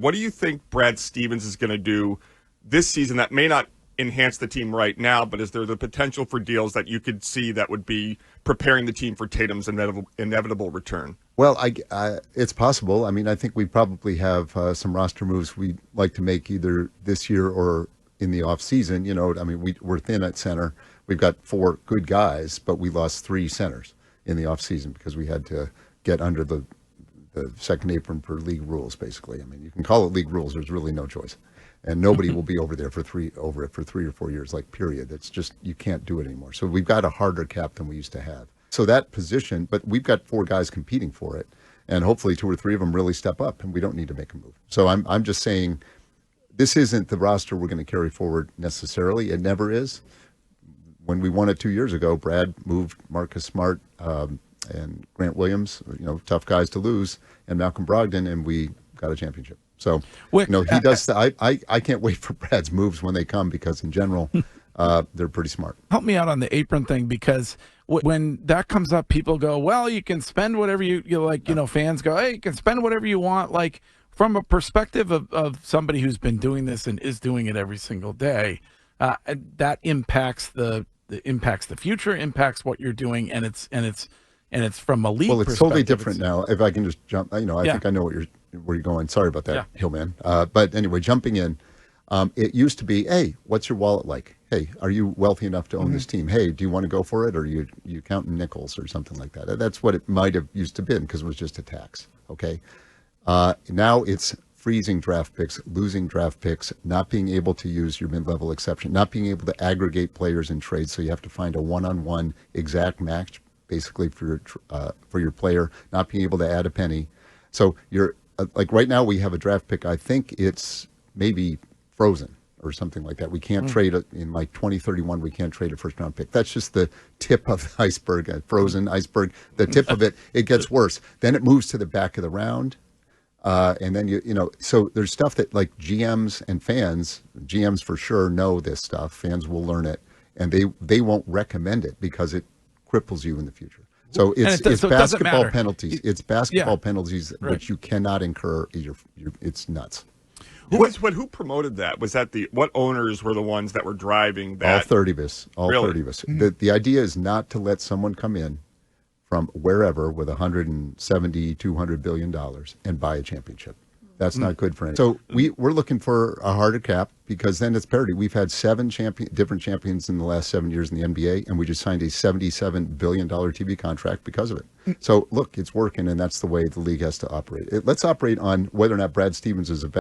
What do you think Brad Stevens is going to do this season that may not enhance the team right now, but is there the potential for deals that you could see that would be preparing the team for Tatum's inevitable return? Well, it's possible. I mean, I think we probably have some roster moves we'd like to make either this year or in the off season. You know, I mean, we're thin at center. We've got 4 good guys, but we lost 3 centers in the off season because we had to get under the second apron per league rules, basically. I mean, you can call it league rules. There's really no choice. And nobody will be over it for 3 or 4 years, like, period. It's just, you can't do it anymore. So we've got a harder cap than we used to have. So that position, but we've got 4 guys competing for it, and hopefully 2 or 3 of them really step up, and we don't need to make a move. So I'm just saying, this isn't the roster we're going to carry forward necessarily. It never is. When we won it 2 years ago, Brad moved Marcus Smart and Grant Williams, tough guys to lose, and Malcolm Brogdon, and we got a championship. So, Wyc, he does. I can't wait for Brad's moves when they come, because in general, they're pretty smart. Help me out on the apron thing, because when that comes up, people go, well, you can spend whatever you like. Fans go, hey, you can spend whatever you want. Like, from a perspective of somebody who's been doing this and is doing it every single day, that impacts the future, impacts what you're doing, and it's from a league. Well, it's perspective. totally different now. If I can just jump, I think I know where you're going. Sorry about that, Hillman. But anyway, jumping in, it used to be, hey, what's your wallet like? Hey, are you wealthy enough to own this team? Hey, do you want to go for it, or you counting nickels or something like that? That's what it might have used to been, because it was just a tax. Okay, now it's freezing draft picks, losing draft picks, not being able to use your mid-level exception, not being able to aggregate players in trades, so you have to find a one-on-one exact match, basically, for your player, not being able to add a penny. So you're like, right now we have a draft pick, I think it's maybe frozen or something like that. We can't trade it in, like, 2031. We can't trade a first-round pick. That's just the tip of the iceberg, a frozen iceberg. The tip of it, it gets worse. Then it moves to the back of the round. And then, so there's stuff that, like, GMs and fans, GMs for sure know this stuff. Fans will learn it, and they won't recommend it because it cripples you in the future. So it's basketball penalties. It's basketball penalties, which you cannot incur. It's nuts. Who promoted that? Was that what owners were the ones that were driving that? All 30 of us. Really? 30 of us. The idea is not to let someone come in from wherever with $170, $200 billion and buy a championship. That's not good for anyone. So we're looking for a harder cap, because then it's parity. We've had 7 different champions in the last 7 years in the NBA, and we just signed a $77 billion TV contract because of it. So look, it's working, and that's the way the league has to operate. Let's operate on whether or not Brad Stevens is a